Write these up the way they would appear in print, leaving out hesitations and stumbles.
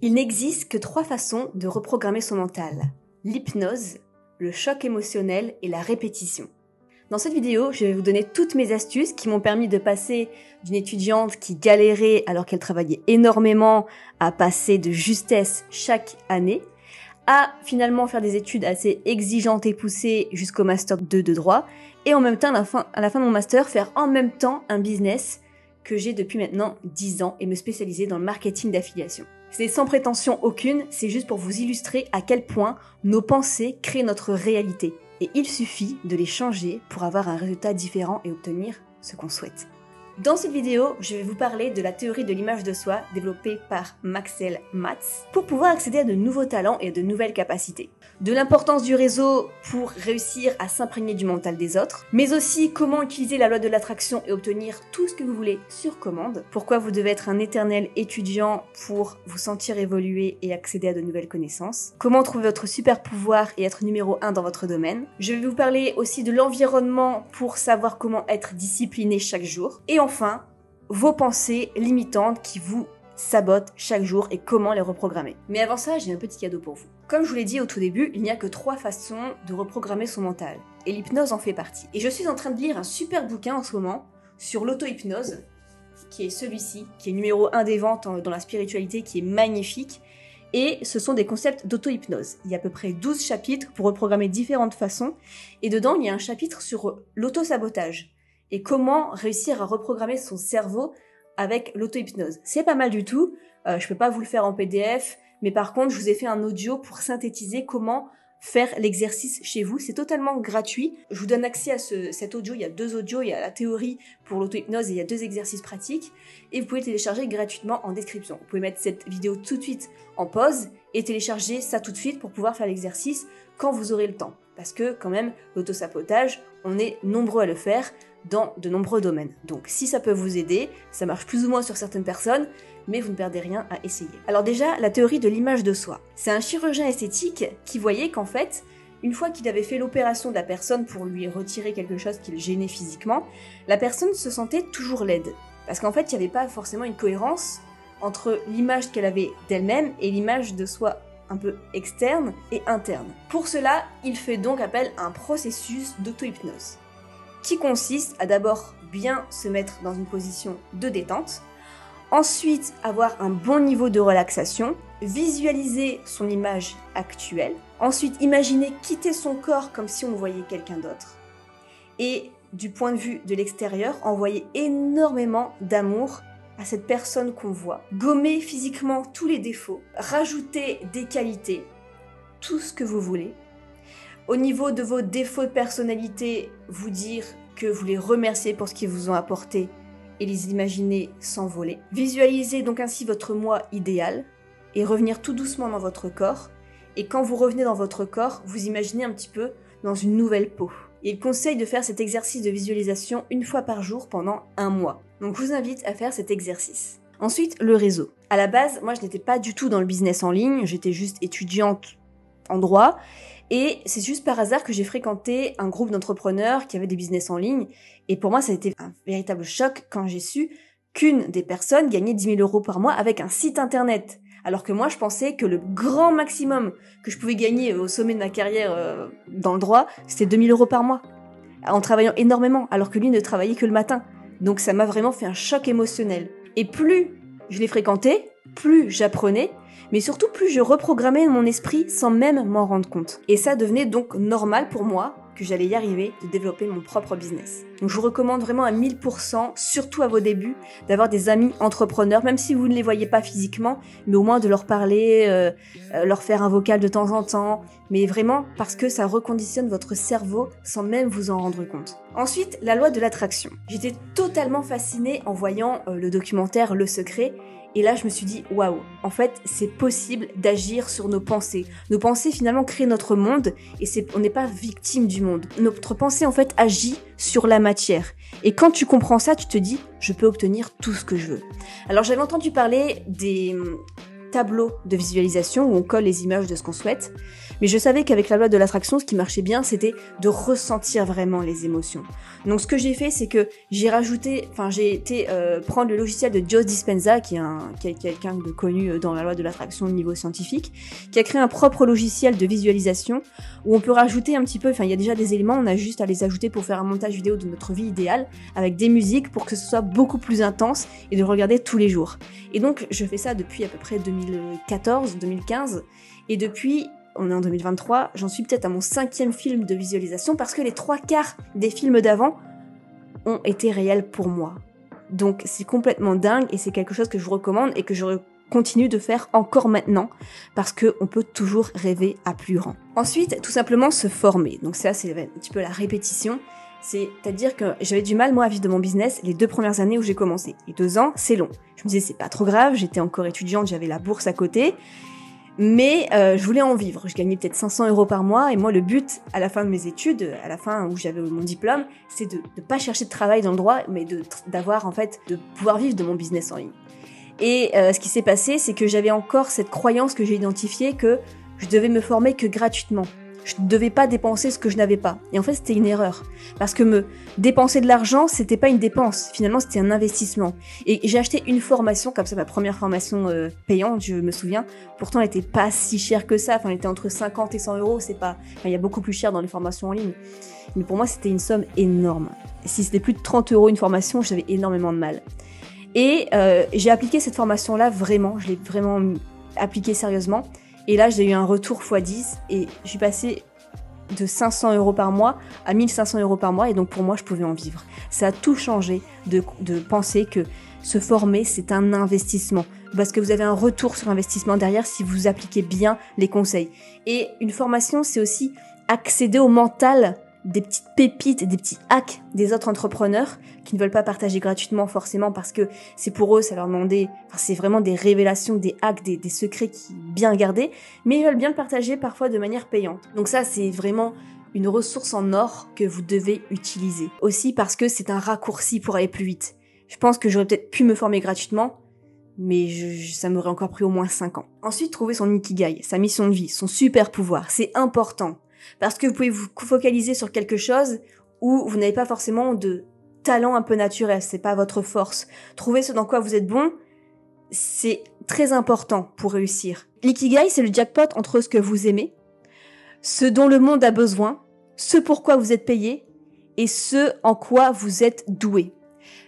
Il n'existe que 3 façons de reprogrammer son mental. L'hypnose, le choc émotionnel et la répétition. Dans cette vidéo, je vais vous donner toutes mes astuces qui m'ont permis de passer d'une étudiante qui galérait alors qu'elle travaillait énormément à passer de justesse chaque année à finalement faire des études assez exigeantes et poussées jusqu'au Master 2 de droit et en même temps, à la fin de mon Master, faire en même temps un business que j'ai depuis maintenant 10 ans et me spécialiser dans le marketing d'affiliation. C'est sans prétention aucune, c'est juste pour vous illustrer à quel point nos pensées créent notre réalité. Et il suffit de les changer pour avoir un résultat différent et obtenir ce qu'on souhaite. Dans cette vidéo, je vais vous parler de la théorie de l'image de soi développée par Maxwell Maltz pour pouvoir accéder à de nouveaux talents et à de nouvelles capacités. De l'importance du réseau pour réussir à s'imprégner du mental des autres, mais aussi comment utiliser la loi de l'attraction et obtenir tout ce que vous voulez sur commande, pourquoi vous devez être un éternel étudiant pour vous sentir évoluer et accéder à de nouvelles connaissances, comment trouver votre super pouvoir et être numéro 1 dans votre domaine. Je vais vous parler aussi de l'environnement pour savoir comment être discipliné chaque jour, et enfin, vos pensées limitantes qui vous sabotent chaque jour et comment les reprogrammer. Mais avant ça, j'ai un petit cadeau pour vous. Comme je vous l'ai dit au tout début, il n'y a que 3 façons de reprogrammer son mental. Et l'hypnose en fait partie. Et je suis en train de lire un super bouquin en ce moment sur l'auto-hypnose, qui est celui-ci, qui est numéro 1 des ventes dans la spiritualité, qui est magnifique. Et ce sont des concepts d'auto-hypnose. Il y a à peu près 12 chapitres pour reprogrammer différentes façons. Et dedans, il y a un chapitre sur l'auto-sabotage. Et comment réussir à reprogrammer son cerveau avec l'auto-hypnose. C'est pas mal du tout, je peux pas vous le faire en PDF, mais par contre je vous ai fait un audio pour synthétiser comment faire l'exercice chez vous. C'est totalement gratuit, je vous donne accès à cet audio, il y a 2 audios, il y a la théorie pour l'auto-hypnose et il y a 2 exercices pratiques, et vous pouvez télécharger gratuitement en description. Vous pouvez mettre cette vidéo tout de suite en pause et télécharger ça tout de suite pour pouvoir faire l'exercice quand vous aurez le temps. Parce que quand même, l'auto-sabotage, on est nombreux à le faire dans de nombreux domaines. Donc si ça peut vous aider, ça marche plus ou moins sur certaines personnes, mais vous ne perdez rien à essayer. Alors déjà, la théorie de l'image de soi. C'est un chirurgien esthétique qui voyait qu'en fait, une fois qu'il avait fait l'opération de la personne pour lui retirer quelque chose qui le gênait physiquement, la personne se sentait toujours laide. Parce qu'en fait, il n'y avait pas forcément une cohérence entre l'image qu'elle avait d'elle-même et l'image de soi un peu externe et interne. Pour cela, il fait donc appel à un processus d'auto-hypnose qui consiste à d'abord bien se mettre dans une position de détente, ensuite avoir un bon niveau de relaxation, visualiser son image actuelle, ensuite imaginer quitter son corps comme si on voyait quelqu'un d'autre, et du point de vue de l'extérieur, envoyer énormément d'amour à cette personne qu'on voit, gommer physiquement tous les défauts, rajouter des qualités, tout ce que vous voulez. Au niveau de vos défauts de personnalité, vous dire que vous les remerciez pour ce qu'ils vous ont apporté et les imaginer s'envoler. Visualisez donc ainsi votre moi idéal et revenir tout doucement dans votre corps. Et quand vous revenez dans votre corps, vous imaginez un petit peu dans une nouvelle peau. Et il conseille de faire cet exercice de visualisation 1 fois par jour pendant 1 mois. Donc je vous invite à faire cet exercice. Ensuite, le réseau. À la base, moi je n'étais pas du tout dans le business en ligne, j'étais juste étudiante en droit. Et c'est juste par hasard que j'ai fréquenté un groupe d'entrepreneurs qui avaient des business en ligne. Et pour moi, ça a été un véritable choc quand j'ai su qu'une des personnes gagnait 10 000 € par mois avec un site internet. Alors que moi, je pensais que le grand maximum que je pouvais gagner au sommet de ma carrière dans le droit, c'était 2 000 € par mois. En travaillant énormément, alors que lui ne travaillait que le matin. Donc ça m'a vraiment fait un choc émotionnel. Et plus je l'ai fréquenté, plus j'apprenais, mais surtout plus je reprogrammais mon esprit sans même m'en rendre compte. Et ça devenait donc normal pour moi que j'allais y arriver de développer mon propre business. Donc je vous recommande vraiment à 1000%, surtout à vos débuts, d'avoir des amis entrepreneurs, même si vous ne les voyez pas physiquement, mais au moins de leur parler, leur faire un vocal de temps en temps, mais vraiment parce que ça reconditionne votre cerveau sans même vous en rendre compte. Ensuite, la loi de l'attraction. J'étais totalement fascinée en voyant le documentaire Le Secret. Et là, je me suis dit, waouh, en fait, c'est possible d'agir sur nos pensées. Nos pensées, finalement, créent notre monde et on n'est pas victime du monde. Notre pensée, en fait, agit sur la matière. Et quand tu comprends ça, tu te dis, je peux obtenir tout ce que je veux. Alors, j'avais entendu parler des tableaux de visualisation où on colle les images de ce qu'on souhaite. Mais je savais qu'avec la loi de l'attraction, ce qui marchait bien, c'était de ressentir vraiment les émotions. Donc ce que j'ai fait, c'est que j'ai été prendre le logiciel de Joe Dispenza, qui est quelqu'un de connu dans la loi de l'attraction au niveau scientifique, qui a créé un propre logiciel de visualisation où on peut rajouter un petit peu, il y a déjà des éléments, on a juste à les ajouter pour faire un montage vidéo de notre vie idéale, avec des musiques pour que ce soit beaucoup plus intense et de le regarder tous les jours. Et donc je fais ça depuis à peu près 2014-2015, et depuis, on est en 2023, j'en suis peut-être à mon 5e film de visualisation parce que les 3/4 des films d'avant ont été réels pour moi. Donc c'est complètement dingue et c'est quelque chose que je vous recommande et que je continue de faire encore maintenant parce qu'on peut toujours rêver à plus grand. Ensuite, tout simplement se former. Donc ça, c'est un petit peu la répétition. C'est-à-dire que j'avais du mal, moi, à vivre de mon business les 2 premières années où j'ai commencé. Et 2 ans, c'est long. Je me disais, c'est pas trop grave, j'étais encore étudiante, j'avais la bourse à côté. Mais je voulais en vivre. Je gagnais peut-être 500 € par mois. Et moi, le but, à la fin de mes études, à la fin où j'avais mon diplôme, c'est de pas chercher de travail dans le droit, mais d'avoir, en fait, de pouvoir vivre de mon business en ligne. Et ce qui s'est passé, c'est que j'avais encore cette croyance que j'ai identifiée que je devais me former que gratuitement. Je ne devais pas dépenser ce que je n'avais pas. Et en fait, c'était une erreur. Parce que me dépenser de l'argent, c'était pas une dépense. Finalement, c'était un investissement. Et j'ai acheté une formation, comme ça, ma première formation payante, je me souviens. Pourtant, elle était pas si chère que ça. Elle était entre 50 et 100 €. C'est pas, il y a beaucoup plus cher dans les formations en ligne. Mais pour moi, c'était une somme énorme. Si c'était plus de 30 € une formation, j'avais énormément de mal. Et j'ai appliqué cette formation-là vraiment. Je l'ai vraiment appliquée sérieusement. Et là, j'ai eu un retour x10 et je suis passée de 500 € par mois à 1500 € par mois. Et donc, pour moi, je pouvais en vivre. Ça a tout changé de penser que se former, c'est un investissement. Parce que vous avez un retour sur investissement derrière si vous appliquez bien les conseils. Et une formation, c'est aussi accéder au mental des petites pépites et des petits hacks des autres entrepreneurs qui ne veulent pas partager gratuitement forcément parce que c'est pour eux, ça leur demandait, c'est vraiment des révélations, des hacks, des secrets qui bien gardés, mais ils veulent bien le partager parfois de manière payante. Donc ça, c'est vraiment une ressource en or que vous devez utiliser. Aussi parce que c'est un raccourci pour aller plus vite. Je pense que j'aurais peut-être pu me former gratuitement, mais ça m'aurait encore pris au moins 5 ans. Ensuite, trouver son ikigai, sa mission de vie, son super pouvoir, c'est important. Parce que vous pouvez vous focaliser sur quelque chose où vous n'avez pas forcément de talent un peu naturel, c'est pas votre force. Trouver ce dans quoi vous êtes bon, c'est très important pour réussir. L'ikigai, c'est le jackpot entre ce que vous aimez, ce dont le monde a besoin, ce pourquoi vous êtes payé et ce en quoi vous êtes doué.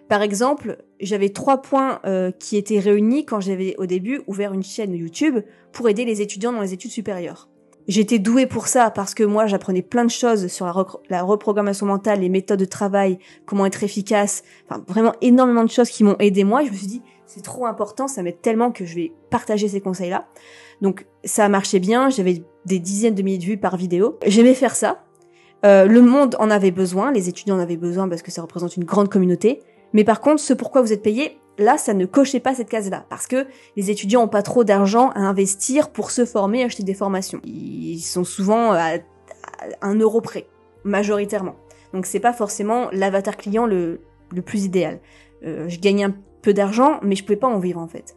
Par exemple, j'avais 3 points qui étaient réunis quand j'avais au début ouvert une chaîne YouTube pour aider les étudiants dans les études supérieures. J'étais douée pour ça parce que moi, j'apprenais plein de choses sur la reprogrammation mentale, les méthodes de travail, comment être efficace, vraiment énormément de choses qui m'ont aidé moi. Je me suis dit, c'est trop important, ça m'aide tellement que je vais partager ces conseils-là. Donc, ça a marché bien, j'avais des dizaines de milliers de vues par vidéo. J'aimais faire ça. Le monde en avait besoin, les étudiants en avaient besoin parce que ça représente une grande communauté. Mais par contre, ce pourquoi vous êtes payé, là, ça ne cochait pas cette case-là. Parce que les étudiants ont pas trop d'argent à investir pour se former, acheter des formations. Ils sont souvent à 1 € près, majoritairement. Donc c'est pas forcément l'avatar client le plus idéal. Je gagnais un peu d'argent, mais je pouvais pas en vivre en fait.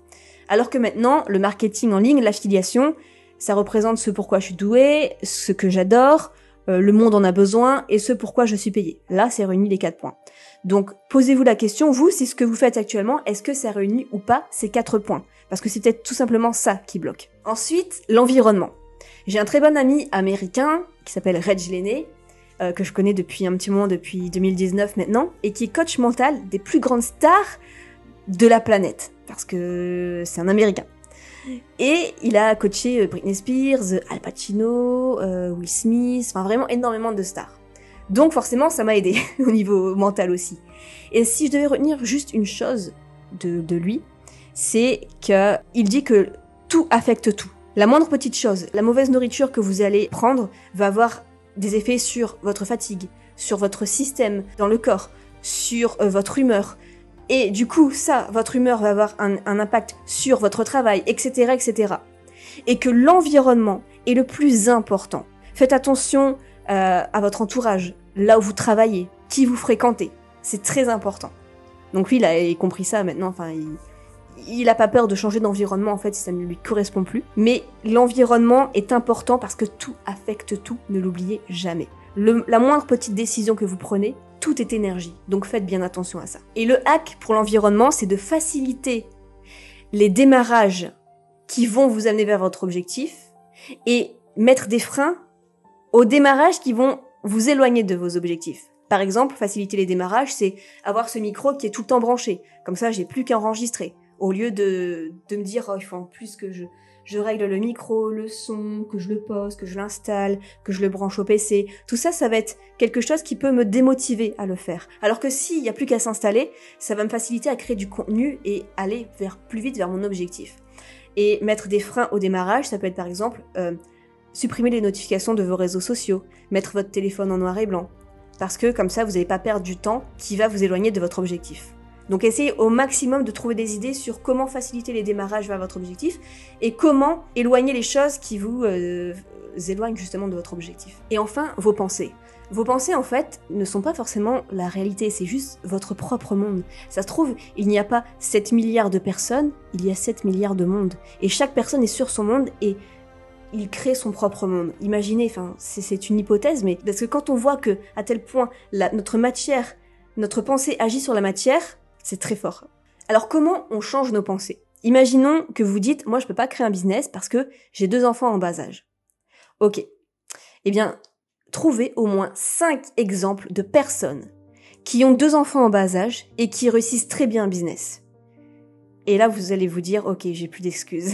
Alors que maintenant, le marketing en ligne, l'affiliation, ça représente ce pourquoi je suis douée, ce que j'adore, le monde en a besoin et ce pourquoi je suis payée. Là, c'est réuni les 4 points. Donc, posez-vous la question, vous, si ce que vous faites actuellement, est-ce que ça réunit ou pas ces 4 points? Parce que c'est peut-être tout simplement ça qui bloque. Ensuite, l'environnement. J'ai un très bon ami américain qui s'appelle Reg Lenné, que je connais depuis un petit moment, depuis 2019 maintenant, et qui est coach mental des plus grandes stars de la planète, parce que c'est un Américain. Et il a coaché Britney Spears, Al Pacino, Will Smith, vraiment énormément de stars. Donc forcément, ça m'a aidé au niveau mental aussi. Et si je devais retenir juste une chose de lui, c'est qu'il dit que tout affecte tout. La moindre petite chose, la mauvaise nourriture que vous allez prendre va avoir des effets sur votre fatigue, sur votre système dans le corps, sur votre humeur. Et du coup, ça, votre humeur va avoir un impact sur votre travail, etc., etc. Et que l'environnement est le plus important. Faites attention à votre entourage, là où vous travaillez, qui vous fréquentez. C'est très important. Donc lui, il a compris ça maintenant. il n'a pas peur de changer d'environnement en fait si ça ne lui correspond plus. Mais l'environnement est important parce que tout affecte tout, ne l'oubliez jamais. La moindre petite décision que vous prenez, tout est énergie, donc faites bien attention à ça. Et le hack pour l'environnement, c'est de faciliter les démarrages qui vont vous amener vers votre objectif et mettre des freins aux démarrages qui vont vous éloigner de vos objectifs. Par exemple, faciliter les démarrages, c'est avoir ce micro qui est tout le temps branché. Comme ça, j'ai plus qu'à enregistrer. Au lieu de me dire, oh, il faut en plus que je règle le micro, le son, que je le pose, que je l'installe, que je le branche au PC. Tout ça, ça va être quelque chose qui peut me démotiver à le faire. Alors que s'il n'y a plus qu'à s'installer, ça va me faciliter à créer du contenu et aller plus vite vers mon objectif. Et mettre des freins au démarrage, ça peut être par exemple supprimer les notifications de vos réseaux sociaux, mettre votre téléphone en noir et blanc. Parce que comme ça, vous n'allez pas perdre du temps qui va vous éloigner de votre objectif. Donc essayez au maximum de trouver des idées sur comment faciliter les démarrages vers votre objectif et comment éloigner les choses qui vous éloignent justement de votre objectif. Et enfin, vos pensées. Vos pensées, en fait, ne sont pas forcément la réalité, c'est juste votre propre monde. Ça se trouve, il n'y a pas 7 milliards de personnes, il y a 7 milliards de mondes. Et chaque personne est sur son monde et il crée son propre monde. Imaginez, enfin, c'est une hypothèse, mais parce que quand on voit que, à tel point, notre pensée agit sur la matière, c'est très fort. Alors comment on change nos pensées? Imaginons que vous dites, moi je peux pas créer un business parce que j'ai 2 enfants en bas âge. Ok. Eh bien, trouvez au moins 5 exemples de personnes qui ont 2 enfants en bas âge et qui réussissent très bien un business. Et là, vous allez vous dire, ok, j'ai plus d'excuses.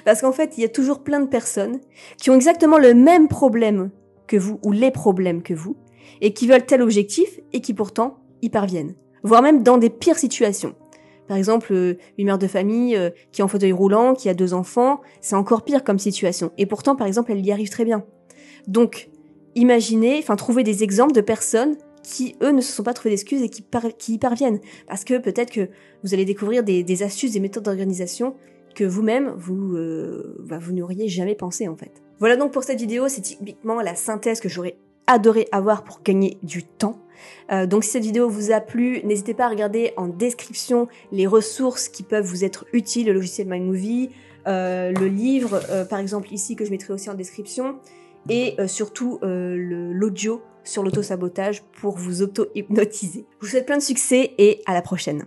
Parce qu'en fait, il y a toujours plein de personnes qui ont exactement le même problème que vous, ou les problèmes que vous, et qui veulent tel objectif, et qui pourtant y parviennent. Voire même dans des pires situations. Par exemple, une mère de famille qui est en fauteuil roulant, qui a 2 enfants, c'est encore pire comme situation. Et pourtant, par exemple, elle y arrive très bien. Donc, trouvez des exemples de personnes qui, eux, ne se sont pas trouvés d'excuses et qui y parviennent. Parce que peut-être que vous allez découvrir des astuces, des méthodes d'organisation que vous-même, vous n'auriez jamais pensé, en fait. Voilà donc pour cette vidéo, c'est typiquement la synthèse que j'aurais adoré avoir pour gagner du temps. Donc si cette vidéo vous a plu, n'hésitez pas à regarder en description les ressources qui peuvent vous être utiles, le logiciel MindMovie, le livre, par exemple ici, que je mettrai aussi en description, et surtout l'audio sur l'auto-sabotage pour vous auto-hypnotiser. Je vous souhaite plein de succès et à la prochaine.